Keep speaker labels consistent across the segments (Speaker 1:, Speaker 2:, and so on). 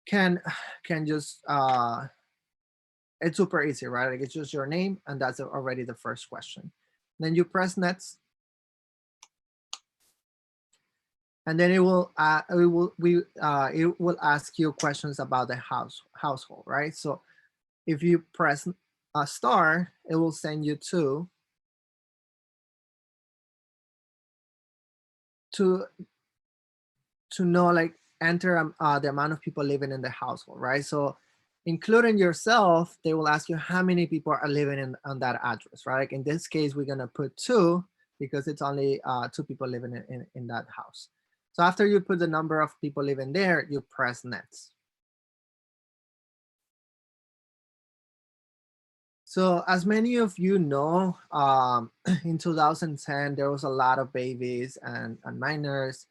Speaker 1: can just it's super easy, right? Like it's just your name, and that's already the first question. Then you press next, and then it will it will ask you questions about the household, right? So if you press a star, it will send you to know, like, enter the amount of people living in the household, right? So including yourself, they will ask you how many people are living on that address, right? Like in this case, we're gonna put 2 because it's only 2 people living in that house. So after you put the number of people living there, you press next. So as many of you know, in 2010, there was a lot of babies and minors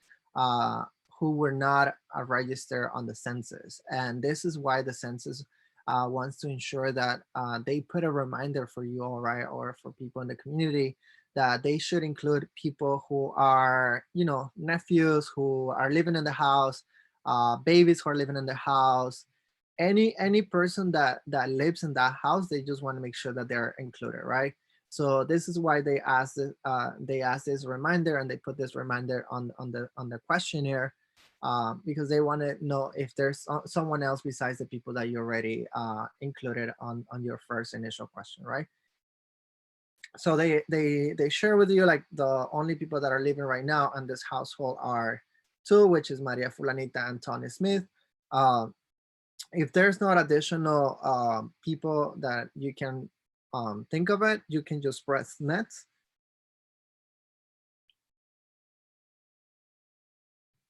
Speaker 1: who were not registered on the census. And this is why the census wants to ensure that they put a reminder for you all, right, or for people in the community, that they should include people who are, you know, nephews who are living in the house, babies who are living in the house, any person that lives in that house. They just want to make sure that they're included, right? So this is why they ask this reminder, and they put this reminder on the questionnaire, because they want to know if there's someone else besides the people that you already included on your first initial question, right? So they share with you, like, the only people that are living right now in this household are 2, which is Maria Fulanita and Tony Smith. If there's not additional people that you can think of it, you can just press next.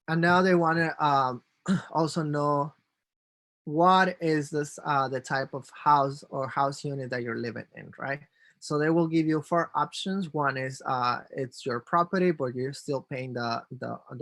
Speaker 1: And now they want to also know what is this the type of house or house unit that you're living in, right? So they will give you 4 options. One is it's your property, but you're still paying the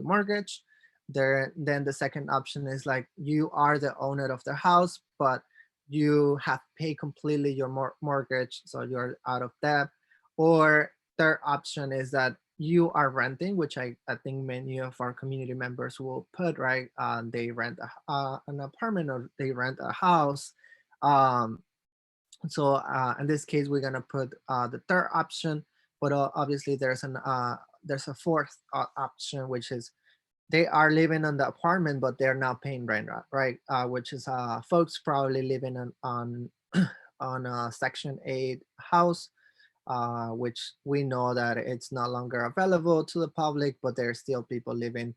Speaker 1: mortgage. Then the second option is like you are the owner of the house, but you have paid completely your mortgage, so you're out of debt. Or third option is that you are renting, which I think many of our community members will put, right? They rent an apartment, or they rent a house. Um, so in this case, we're gonna put the third option, but obviously there's a fourth option, which is they are living in the apartment, but they're not paying rent, right? Which is folks probably living on on a Section 8 house, which we know that it's no longer available to the public, but there are still people living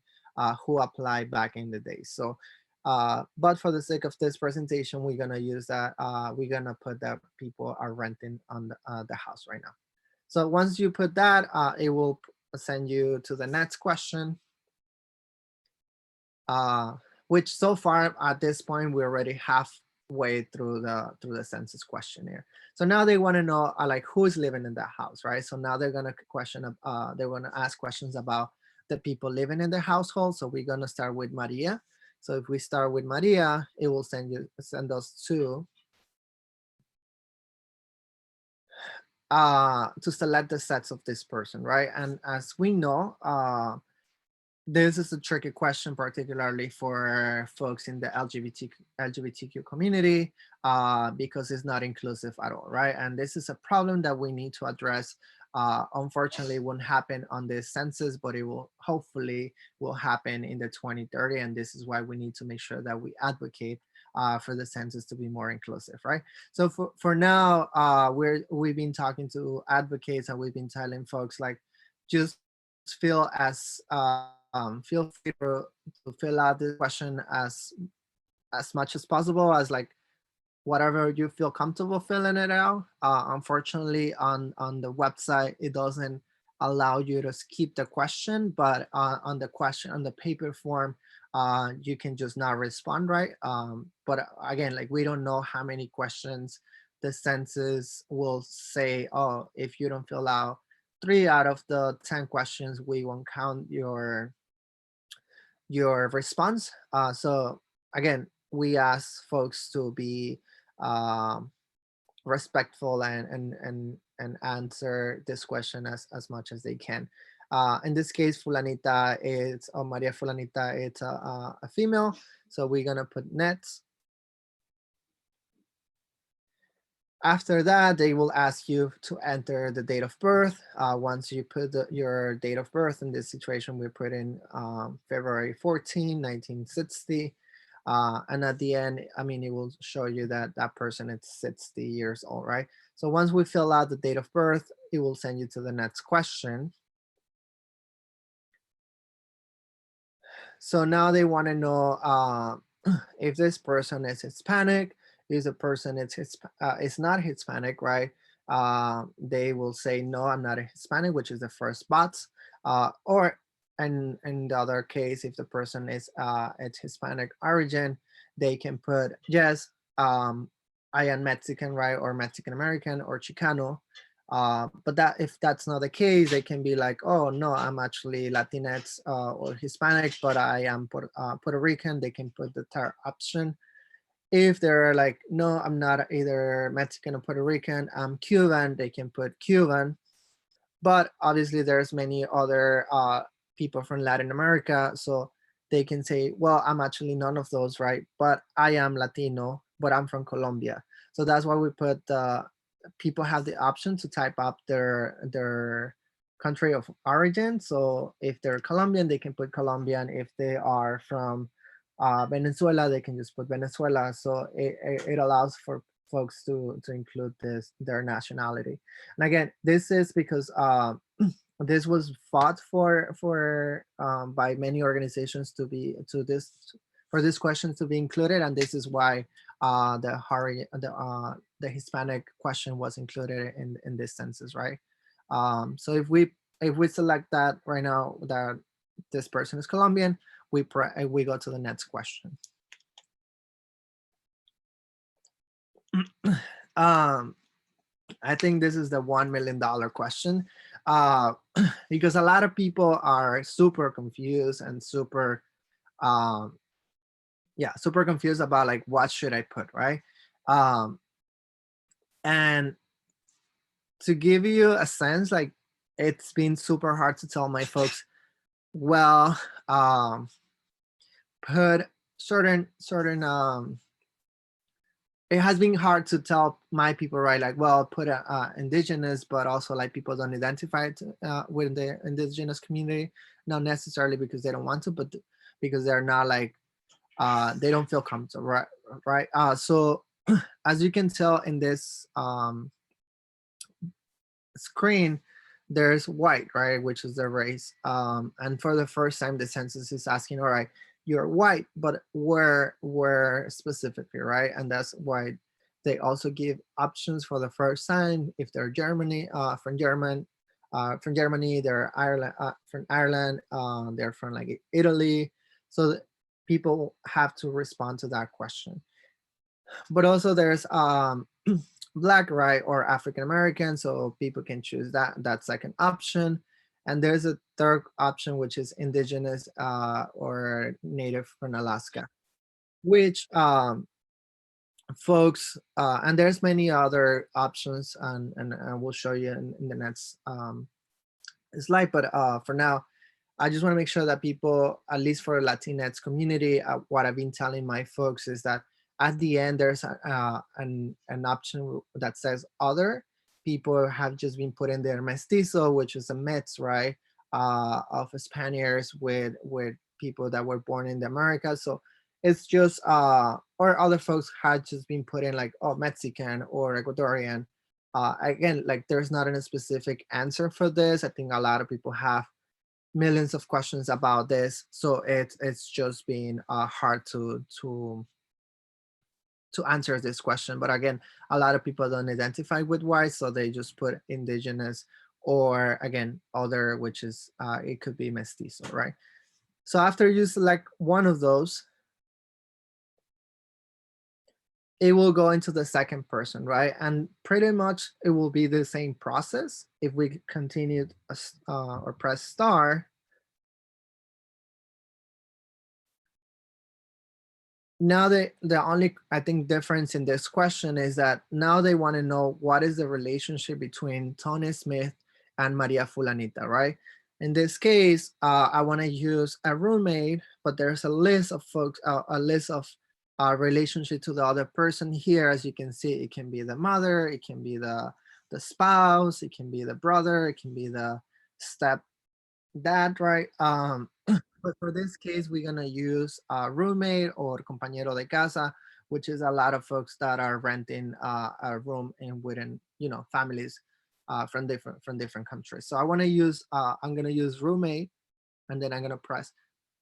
Speaker 1: who applied back in the day. So, but for the sake of this presentation, we're gonna use that. We're gonna put that people are renting on the house right now. So once you put that, it will send you to the next question, which so far at this point we're already halfway through the census questionnaire. So now they want to know like who's living in that house, right? So now they're gonna they're gonna ask questions about the people living in the household. So we're gonna start with Maria. So if we start with Maria, it will send us to select the sex of this person, right? And as we know, this is a tricky question, particularly for folks in the LGBTQ community, because it's not inclusive at all, right? And this is a problem that we need to address. Unfortunately, it won't happen on this census, but it will hopefully will happen in the 2030. And this is why we need to make sure that we advocate for the census to be more inclusive, right? So for now, we've been talking to advocates, and we've been telling folks, like, just feel free to fill out this question as much as possible, as like whatever you feel comfortable filling it out. Unfortunately, on the website, it doesn't allow you to skip the question, but on the paper form, you can just not respond, right? But again, like, we don't know how many questions the census will say, oh, if you don't fill out 3 out of the 10 questions, we won't count your response. So again, we ask folks to be um, respectful and answer this question as much as they can. In this case, Fulanita is, or Maria Fulanita, it's a female. So we're gonna put nets. After that, they will ask you to enter the date of birth. Once you put your date of birth, in this situation, we put in February 14, 1960. And at the end, I mean, it will show you that that person is 60 years old, right? So once we fill out the date of birth, it will send you to the next question. So now they want to know if this person is Hispanic, is a person is not Hispanic, right? They will say, no, I'm not a Hispanic, which is the first box. Or in the other case, if the person is it's Hispanic origin, they can put, yes, I am Mexican, right? Or Mexican American or Chicano. But that if that's not the case, they can be like, oh no, I'm actually Latinx or Hispanic, but I am Puerto Rican. They can put the third option. If they're like, no, I'm not either Mexican or Puerto Rican, I'm Cuban, they can put Cuban. But obviously there's many other people from Latin America, so they can say, well, I'm actually none of those, right? But I am Latino, but I'm from Colombia. So that's why we put people have the option to type up their country of origin. So if they're Colombian, they can put Colombian. If they are from Venezuela, they can just put Venezuela. So it allows for folks to include their nationality. And again, this is because this was fought for by many organizations for this question to be included, and this is why the Hispanic question was included in this census, right? So if we select that right now that this person is Colombian, we go to the next question. I think this is the $1 million question, because a lot of people are super confused and super confused about like, what should I put, right? And to give you a sense, like, it's been super hard to tell my folks, well, put certain it has been hard to tell my people, right? Like, well, put indigenous, but also like people don't identify with the indigenous community, not necessarily because they don't want to, but because they're not like, they don't feel comfortable, right? So as you can tell in this screen, there's white, right, which is the race. And for the first time, the census is asking, all right, you're white, but where specifically, right? And that's why they also give options for the first time. If they're from Germany, they're from Ireland, they're from like Italy. So people have to respond to that question. But also there's Black, right, or African American, so people can choose that second option. And there's a third option, which is indigenous or native from Alaska, which folks, and there's many other options, and we'll show you in the next slide. But for now, I just want to make sure that people, at least for Latinx community, what I've been telling my folks is that at the end, there's an option that says other. People have just been putting their mestizo, which is a mix, right, of Spaniards with people that were born in the Americas. So it's just, or other folks had just been putting like, oh, Mexican or Ecuadorian. Again, like, there's not a specific answer for this. I think a lot of people have millions of questions about this, so it's just been hard to answer this question. But again, a lot of people don't identify with white, so they just put indigenous, or again, other, which is it could be mestizo, right? So after you select one of those, it will go into the second person, right? And pretty much it will be the same process. If we continue or press star, now the only, I think, difference in this question is that now they want to know what is the relationship between Tony Smith and Maria Fulanita, right? In this case, I want to use a roommate, but there's a list of folks, a list of relationship to the other person here. As you can see, it can be the mother, it can be the spouse, it can be the brother, it can be the step dad, right? But for this case, we're gonna use roommate or compañero de casa, which is a lot of folks that are renting a room in within, you know, families from different countries. So I want to use I'm gonna use roommate, and then I'm gonna press.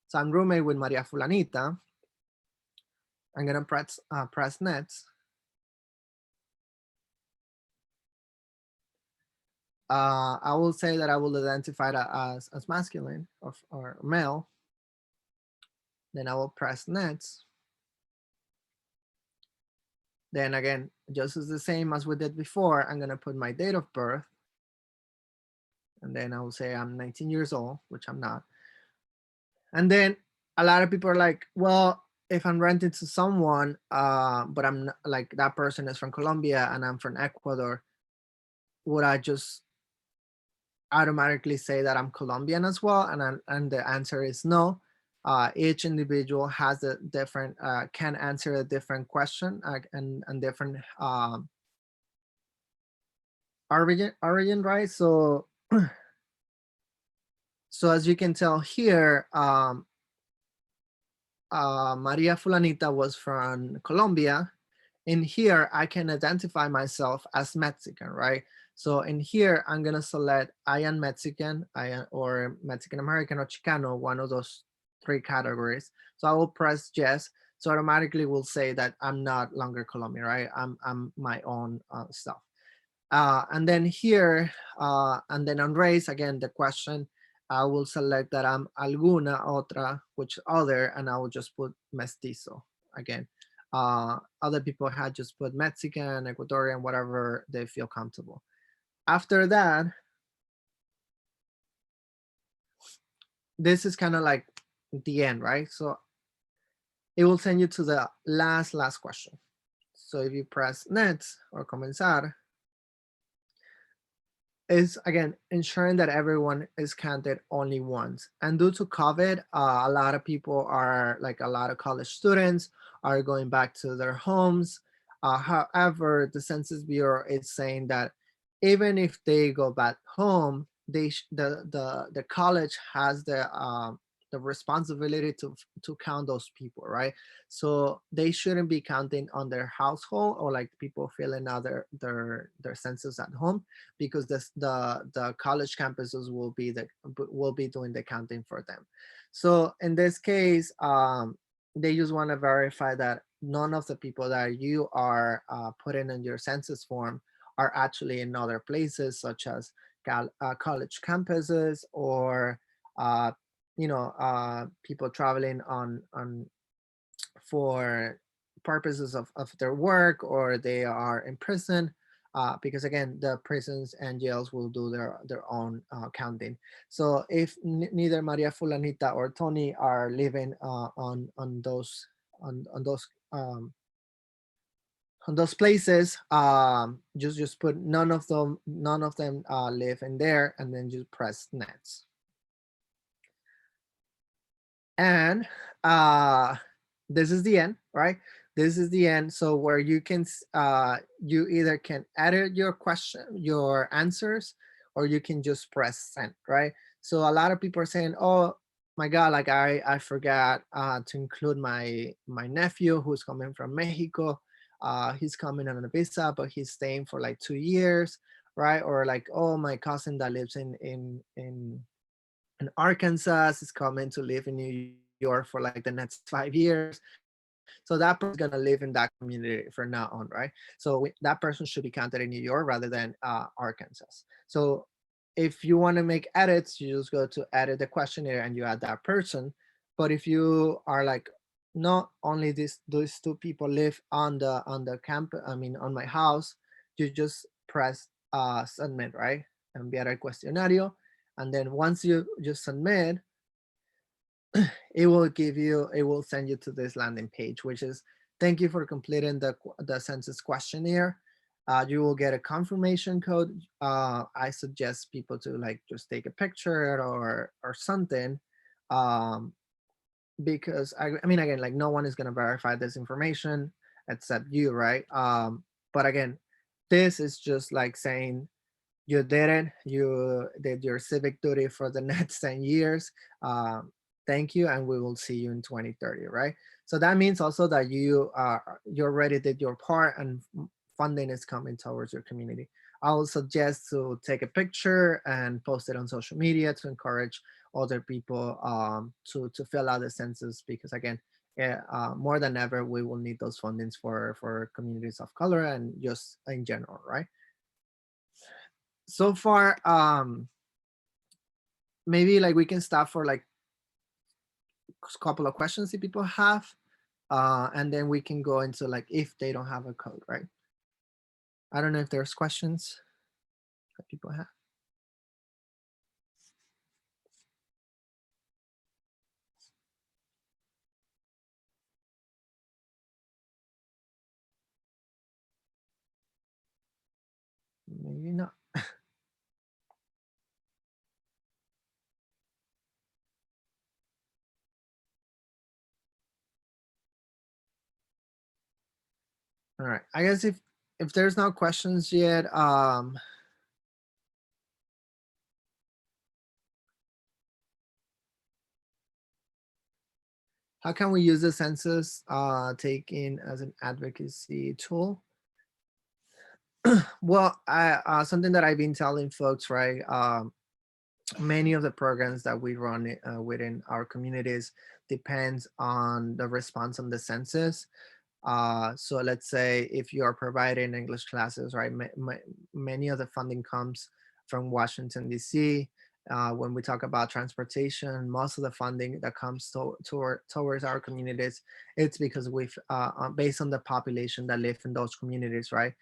Speaker 1: So I'm roommate with Maria Fulanita. I'm gonna press next. I will say that I will identify that as masculine or male. Then I will press next. Then again, just as the same as we did before, I'm gonna put my date of birth. And then I will say I'm 19 years old, which I'm not. And then a lot of people are like, well, if I'm renting to someone, but I'm not, like that person is from Colombia and I'm from Ecuador, would I just automatically say that I'm Colombian as well? And the answer is no. Each individual has a different, can answer a different question and different origin, right? So, so as you can tell here, Maria Fulanita was from Colombia. In here, I can identify myself as Mexican, right? So in here, I'm gonna select I am Mexican, or Mexican American or Chicano, one of those three categories. So I will press yes. So automatically will say that I'm not longer Colombian, right? I'm my own self. And then here, and then on race, again, the question, I will select that I'm alguna otra, which other, and I will just put mestizo again. Other people had just put Mexican, Ecuadorian, whatever they feel comfortable. After that, this is kind of like the end, right? So it will send you to the last question. So if you press next or comenzar, is again ensuring that everyone is counted only once. And due to COVID, a lot of people are like a lot of college students are going back to their homes. However, the Census Bureau is saying that even if they go back home, the college has the responsibility to count those people, right? So they shouldn't be counting on their household or like people filling out their census at home, because the college campuses will be doing the counting for them. So in this case, they just want to verify that none of the people that you are putting in your census form are actually in other places, such as college campuses or people traveling on for purposes of their work, or they are in prison, because again, the prisons and jails will do their own counting. So if neither Maria Fulanita or Tony are living on those on those on those places, just put none of them live in there, and then just press next. And this is the end, right? This is the end. So where you can you either can edit your answers, or you can just press send, right? So a lot of people are saying, oh my god, like I forgot to include my nephew who's coming from Mexico. He's coming on a visa, but he's staying for like 2 years, right? Or like, oh, my cousin that lives in Arkansas is coming to live in New York for like the next 5 years. So that person's gonna live in that community from now on, right? So that person should be counted in New York rather than Arkansas. So if you want to make edits, you just go to edit the questionnaire and you add that person. But if you are like, not only those two people live on the camp, I mean on my house, you just press submit, right? Enviar el cuestionario. And then once you just submit, it will send you to this landing page, which is, thank you for completing the census questionnaire. You will get a confirmation code. I suggest people to like just take a picture or something, um, because I mean, again, like no one is going to verify this information except you, right? But again, this is just like saying you did it, you did your civic duty for the next 10 years. um, Thank you, and we will see you in 2030, right? So that means also that you already did your part, and funding is coming towards your community. I will suggest to take a picture and post it on social media to encourage other people to fill out the census, because again, more than ever we will need those fundings for communities of color and just in general, right? So far, maybe like we can stop for like a couple of questions if people have, and then we can go into like if they don't have a code, right? I don't know if there's questions that people have. Maybe not. All right, I guess if there's no questions yet, how can we use the census taking as an advocacy tool? Well, something that I've been telling folks, right? Many of the programs that we run within our communities depends on the response on the census. So let's say if you are providing English classes, right? Many of the funding comes from Washington, D.C. When we talk about transportation, most of the funding that comes towards our communities, it's because we've, based on the population that live in those communities, right?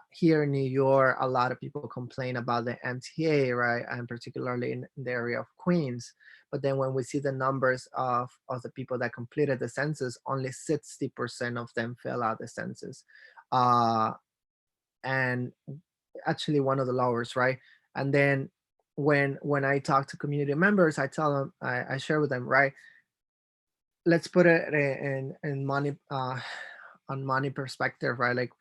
Speaker 1: Here in New York, a lot of people complain about the MTA, right? And particularly in the area of Queens. But then when we see the numbers of the people that completed the census, only 60% of them fill out the census. Uh, and actually one of the lowest, right? And then when I talk to community members, I tell them, I share with them, right? Let's put it in money, on money perspective, right? Like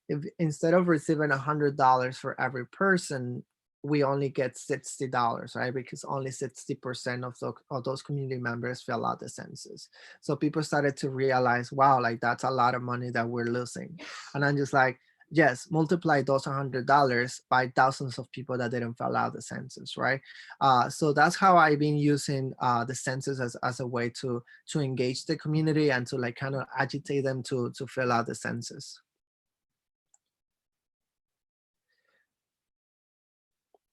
Speaker 1: if instead of receiving $100 for every person, we only get $60, right? Because only 60% of those community members fill out the census. So people started to realize, wow, like that's a lot of money that we're losing. And I'm just like, yes, multiply those $100 by thousands of people that didn't fill out the census, right? So that's how I've been using the census as a way to engage the community and to like kind of agitate them to fill out the census.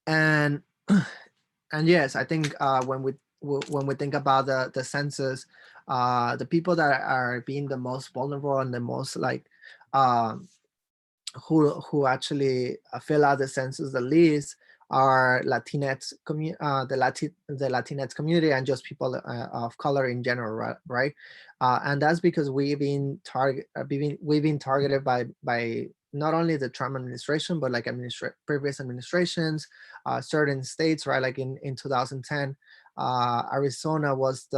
Speaker 1: And and yes, I think when we think about the census, the people that are being the most vulnerable and the most like um, who actually fill out the census the least are Latinx the Latinx community and just people of color in general, right? And that's because we've been targeted by not only the Trump administration but like previous administrations, certain states, right? Like in 2010, Arizona was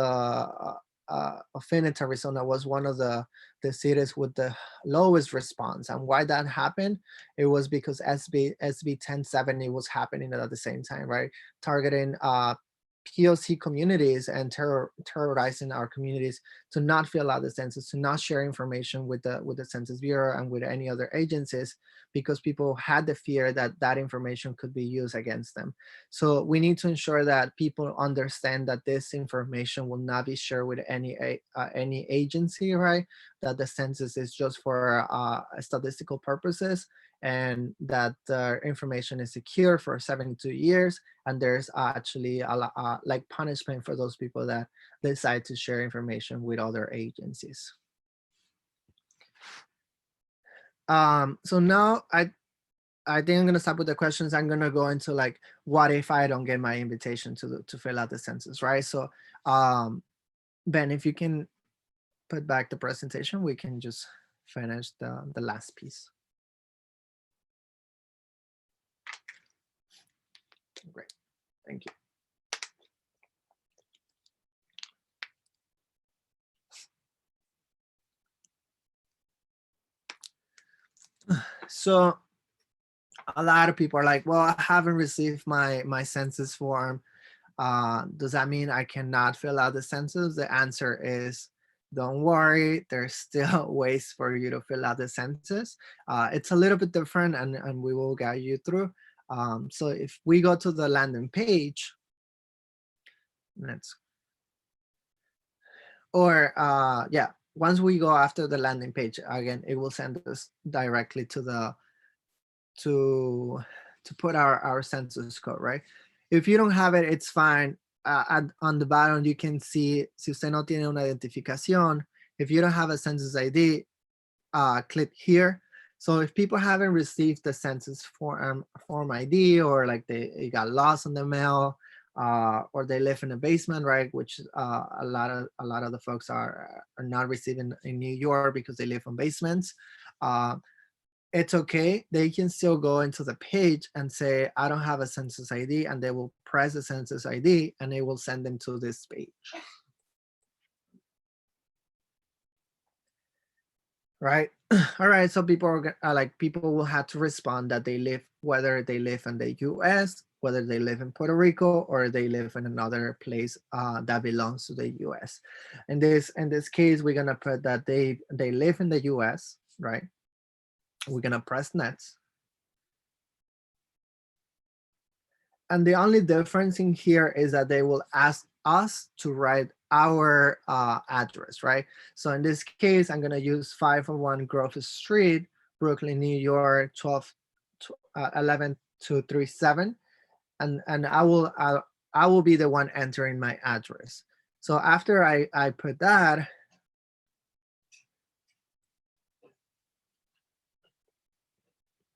Speaker 1: Phoenix, Arizona was one of the cities with the lowest response. And why that happened, it was because SB 1070 was happening at the same time, right? Targeting POC communities and terrorizing our communities to not fill out the census, to not share information with the Census Bureau and with any other agencies, because people had the fear that that information could be used against them. So we need to ensure that people understand that this information will not be shared with any agency, right? That the census is just for statistical purposes, and that the information is secure for 72 years, and there's actually like punishment for those people that decide to share information with other agencies. So now I think I'm gonna stop with the questions. I'm gonna go into like, what if I don't get my invitation to fill out the census, right? So um, Ben, if you can put back the presentation, we can just finish the last piece. Great, thank you. So a lot of people are like, well, I haven't received my census form. Does that mean I cannot fill out the census? The answer is, don't worry, there's still ways for you to fill out the census. It's a little bit different, and we will guide you through. So if we go to the landing page, let's, or yeah, once we go after the landing page, again, it will send us directly to the, to put our census code, right? If you don't have it, it's fine. On the bottom, you can see, si usted no tiene una identificación, if you don't have a census ID, click here. So if people haven't received the census form ID, or like they got lost in the mail, or they live in a basement, right? Which a lot of the folks are not receiving in New York because they live in basements. It's okay. They can still go into the page and say, I don't have a census ID, and they will press the census ID and it will send them to this page. Right. All right. So people are like, people will have to respond that they live, whether they live in the US, whether they live in Puerto Rico, or they live in another place that belongs to the US. In this case, we're gonna put that they live in the US, right? We're gonna press next. And the only difference in here is that they will ask us to write our address, right? So in this case, I'm gonna use 501 Grove Street, Brooklyn, New York, 11237, and I will be the one entering my address. So after I put that,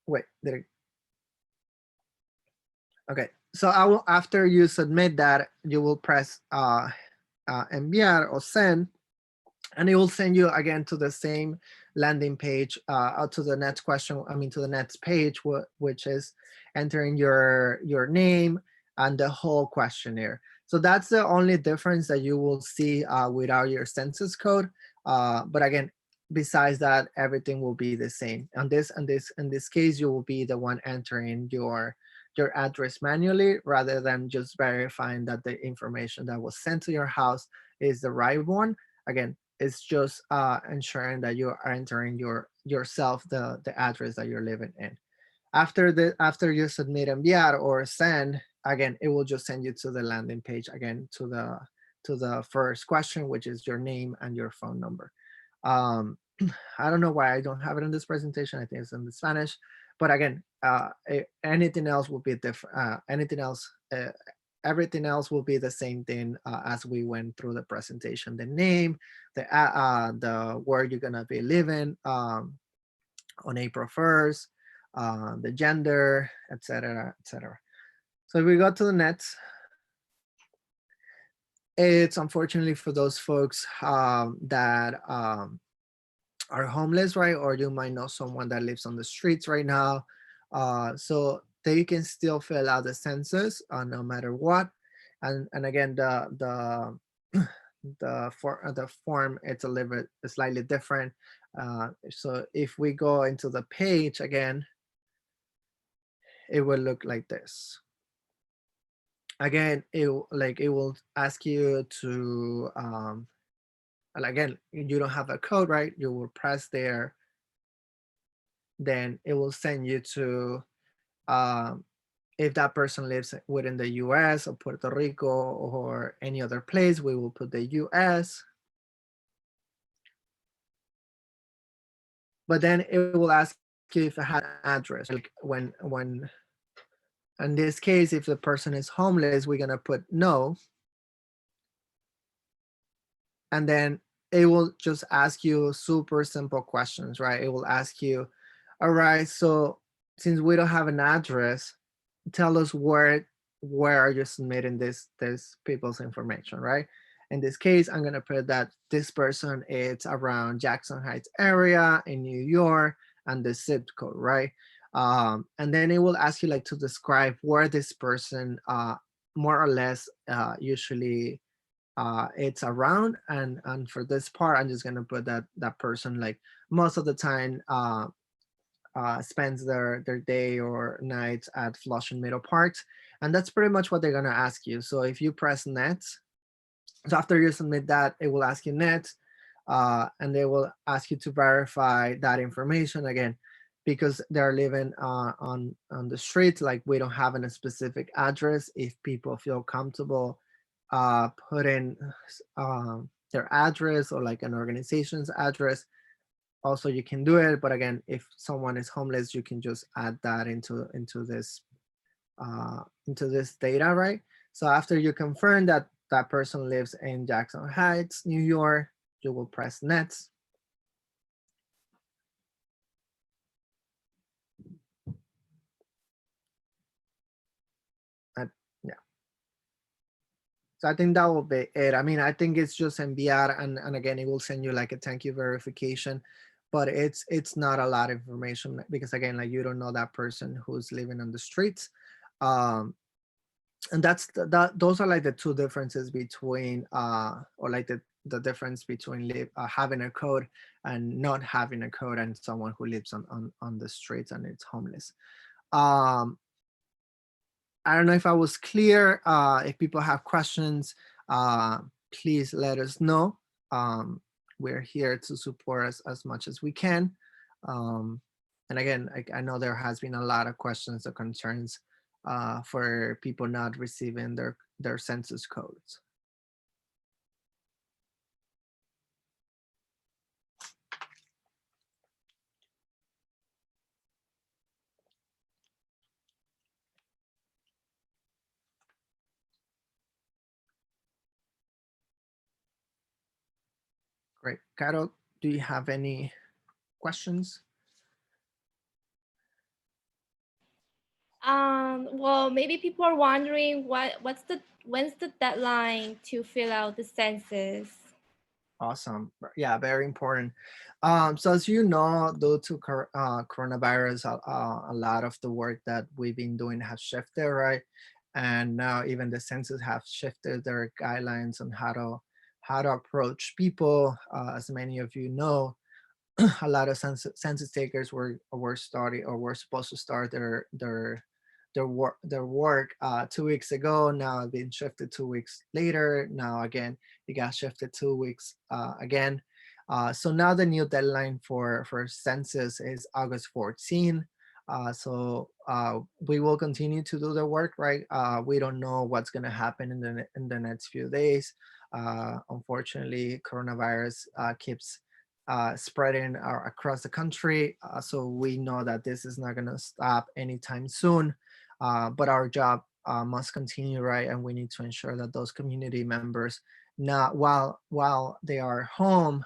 Speaker 1: wait, did it? Okay, so I will, after you submit that, you will press enviar or send, and it will send you again to the same landing page, or to the next question, to the next page, which is entering your name and the whole questionnaire. So that's the only difference that you will see without your census code. But again, besides that, everything will be the same. In this case, you will be the one entering your address manually, rather than just verifying that the information that was sent to your house is the right one. Again, it's just ensuring that you are entering yourself the address that you're living in. After you submit enviar or send, again, it will just send you to the landing page, again, to the first question, which is your name and your phone number. I don't know why I don't have it in this presentation. I think it's in the Spanish, but again, anything else will be different. Everything else will be the same thing as we went through the presentation. The name, the where you're gonna be living on April 1st, the gender, etc., etc. So if we go to the next, it's unfortunately for those folks that are homeless, right? Or you might know someone that lives on the streets right now. So they can still fill out the census no matter what. And again, the form, it's a little bit slightly different. So if we go into the page again, it will look like this. Again, it will ask you to and again, you don't have a code, right? You will press there, then it will send you to if that person lives within the US or Puerto Rico or any other place, we will put the US. But then it will ask you if it has an address. Like when in this case, if the person is homeless, we're gonna put no. And then it will just ask you super simple questions, right? It will ask you, all right, so since we don't have an address, tell us where are you submitting this people's information, right? In this case, I'm gonna put that this person is around Jackson Heights area in New York and the zip code, right? And then it will ask you like to describe where this person more or less usually it's around. And for this part, I'm just gonna put that that person like most of the time spends their day or nights at Flushing Meadow Parks. And that's pretty much what they're gonna ask you. So if you press next, so after you submit that, it will ask you next, and they will ask you to verify that information again, because they're living on the street. Like we don't have a specific address. If people feel comfortable putting their address or like an organization's address, also you can do it. But again, if someone is homeless, you can just add that into this data, right? So after you confirm that that person lives in Jackson Heights, New York, you will press next. Yeah. So I think that will be it. I mean, I think it's just enviar, and again, it will send you like a thank you verification, but it's not a lot of information because again, like you don't know that person who's living on the streets. Um, and that's that those are like the two differences between or like the difference between having a code and not having a code, and someone who lives on the streets and it's homeless. um I don't know if I was clear. If people have questions, uh please let us know. We're here to support us as much as we can. um and again, I know there has been a lot of questions or concerns for people not receiving their census codes. Great. Carol, do you have any questions?
Speaker 2: Well, maybe people are wondering when's the deadline to fill out the census?
Speaker 1: Awesome. Yeah, very important. So as you know, due to coronavirus, a lot of the work that we've been doing has shifted, right? And now even the census have shifted their guidelines on how to approach people. As many of you know, a lot of census takers were starting or were supposed to start their work 2 weeks ago. Now it's been shifted 2 weeks later. Now again, it got shifted 2 weeks again. So now the new deadline for census is August 14. So we will continue to do the work, right? We don't know what's going to happen in the next few days. Unfortunately, coronavirus keeps spreading across the country. So we know that this is not going to stop anytime soon. But our job must continue, right? And we need to ensure that those community members, not while they are home,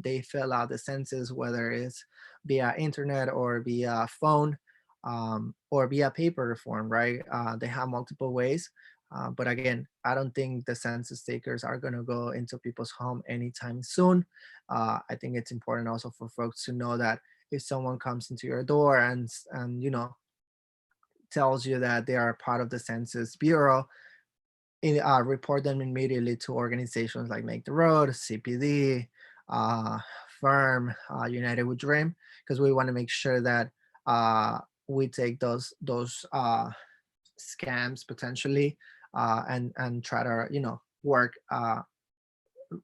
Speaker 1: they fill out the census, whether it's via internet or via phone, or via paper form, right? They have multiple ways. But again, I don't think the census takers are going to go into people's home anytime soon. I think it's important also for folks to know that if someone comes into your door and tells you that they are part of the Census Bureau, report them immediately to organizations like Make the Road, CPD, uh, Firm, United We Dream, because we want to make sure that we take those scams potentially, and try to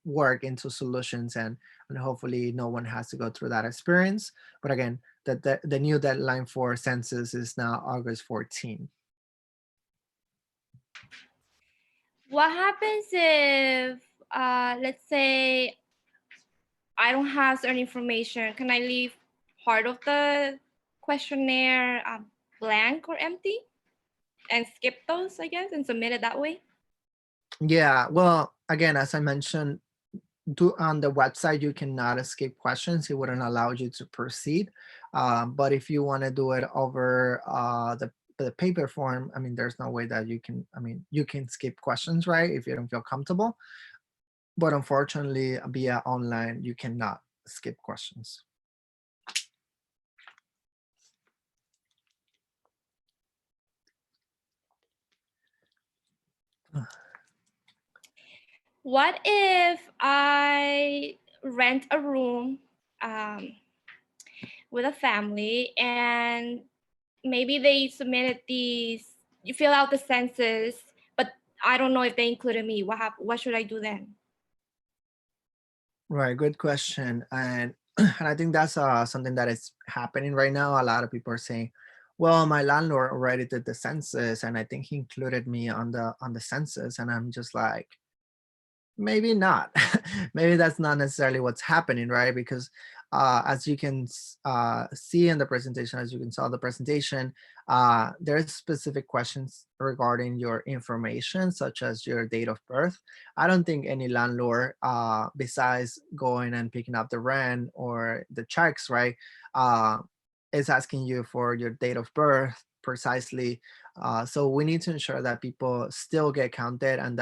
Speaker 1: work into solutions, and hopefully no one has to go through that experience. But again, the new deadline for census is now August 14.
Speaker 2: What happens if, let's say, I don't have certain information? Can I leave part of the questionnaire blank or empty and skip those, I guess, and submit it that way?
Speaker 1: Yeah, well, again, as I mentioned, on the website you cannot escape questions. It wouldn't allow you to proceed. But if you want to do it over the paper form, I mean, there's no way that you can. I mean, you can skip questions, right, if you don't feel comfortable. But unfortunately, via online, you cannot skip questions.
Speaker 2: What if I rent a room with a family and maybe they submitted these, you fill out the census, but I don't know if they included me. What should I do then?
Speaker 1: Right, good question. And and I think that's something that is happening right now. A lot of people are saying, "Well, my landlord already did the census, and I think he included me on the census." And I'm just like, maybe not. Maybe that's not necessarily what's happening, right? Because as you can see in the presentation, as you can saw the presentation, there's specific questions regarding your information, such as your date of birth. I don't think any landlord, besides going and picking up the rent or the checks, right, uh, is asking you for your date of birth precisely. So we need to ensure that people still get counted, and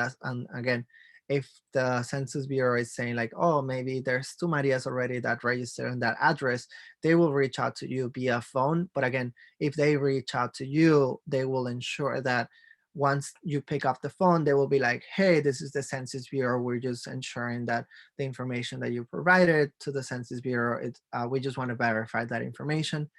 Speaker 1: again, if the Census Bureau is saying like, oh, maybe there's two Marias already that register in that address, they will reach out to you via phone. But again, if they reach out to you, they will ensure that once you pick up the phone, they will be like, hey, this is the Census Bureau. We're just ensuring that the information that you provided to the Census Bureau, we just want to verify that information.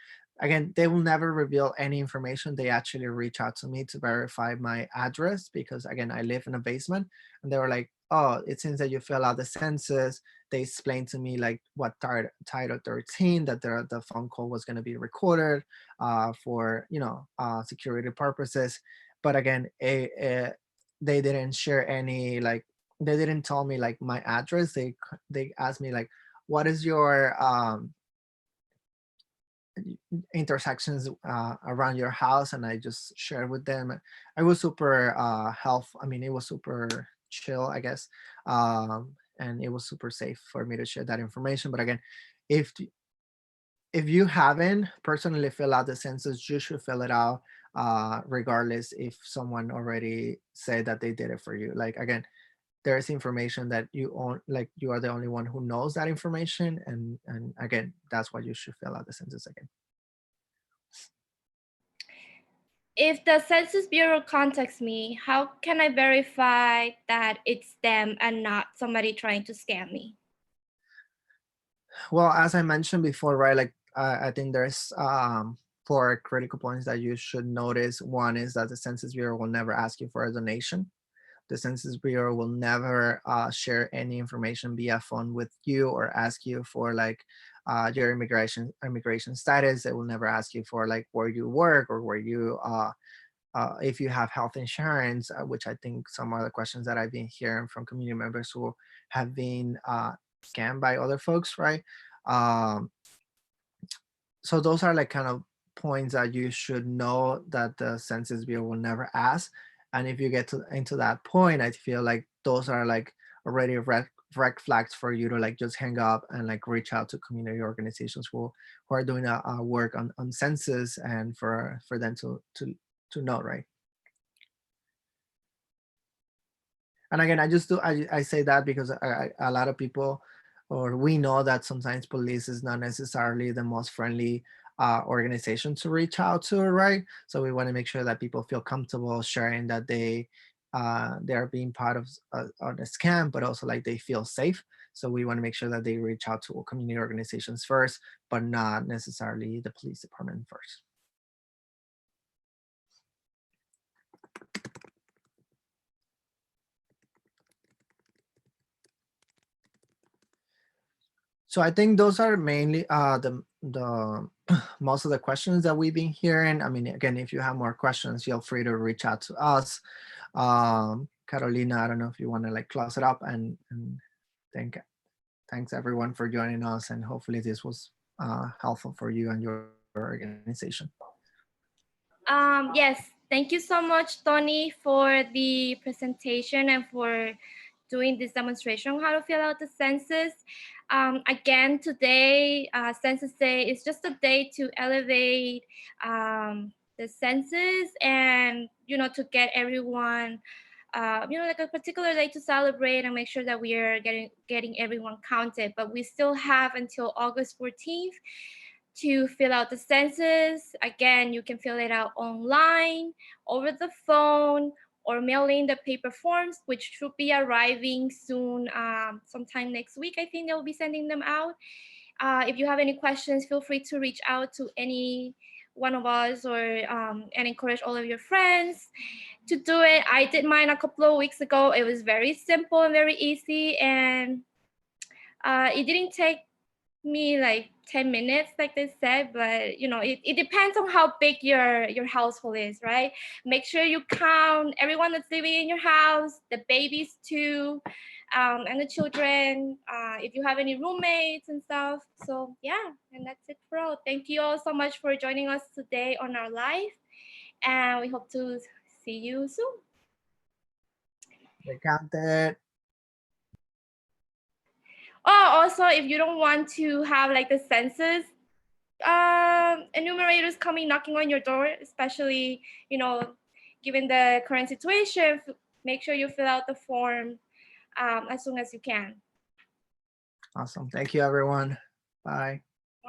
Speaker 1: Again, they will never reveal any information. They actually reach out to me to verify my address because, again, I live in a basement, and they were like, oh, it seems that you fill out the census. They explained to me like what title 13, that the phone call was going to be recorded for, security purposes. But again, they didn't share any, like, they didn't tell me like my address. They asked me like, what is your intersections around your house, and I just shared with them. I was super I mean, it was super chill, I guess, and it was super safe for me to share that information. But again, if if you haven't personally fill out the census, you should fill it out, regardless if someone already said that they did it for you. Like, again, there is information that you own, like you are the only one who knows that information, and again, that's why you should fill out the census again.
Speaker 2: If the Census Bureau contacts me, how can I verify that it's them and not somebody trying to scam me?
Speaker 1: Well, as I mentioned before, right, like I think there's four critical points that you should notice. One is that the Census Bureau will never ask you for a donation. The Census Bureau will never share any information via phone with you or ask you for like your immigration status. They will never ask you for like where you work or where you if you have health insurance, which I think some are the questions that I've been hearing from community members who have been scammed by other folks, right? Um, so those are like kind of points that you should know that the Census Bureau will never ask. And if you get into that point, I feel like those are like already red flags for you to like just hang up and like reach out to community organizations who are doing a work on census, and for them to know, right? And again, I say that because a lot of people, or we know that sometimes police is not necessarily the most friendly organization to reach out to, right? So we want to make sure that people feel comfortable sharing that they are being part of on a scam, but also like they feel safe. So we want to make sure that they reach out to community organizations first, but not necessarily the police department first. So I think those are mainly the most of the questions that we've been hearing. I mean, again, if you have more questions, feel free to reach out to us. Carolina, I don't know if you want to like close it up, and thank thanks everyone for joining us, and hopefully this was helpful for you and your organization.
Speaker 2: Yes, thank you so much, Tony, for the presentation and for doing this demonstration on how to fill out the census. Again, today, Census Day is just a day to elevate the census and, to get everyone, like a particular day to celebrate and make sure that we are getting everyone counted. But we still have until August 14th to fill out the census. Again, you can fill it out online, over the phone, or mailing the paper forms, which should be arriving soon, sometime next week. I think they'll be sending them out. If you have any questions, feel free to reach out to any one of us, or and encourage all of your friends to do it. I did mine a couple of weeks ago. It was very simple and very easy, and it didn't take me like 10 minutes, like they said, but you know, it depends on how big your household is, right? Make sure you count everyone that's living in your house, the babies too, and the children, if you have any roommates and stuff. So yeah, and that's it for all. Thank you all so much for joining us today on our live, and we hope to see you soon.
Speaker 1: They counted.
Speaker 2: Oh, also, if you don't want to have like the census enumerators coming knocking on your door, especially, you know, given the current situation, make sure you fill out the form as soon as you can.
Speaker 1: Awesome. Thank you, everyone. Bye.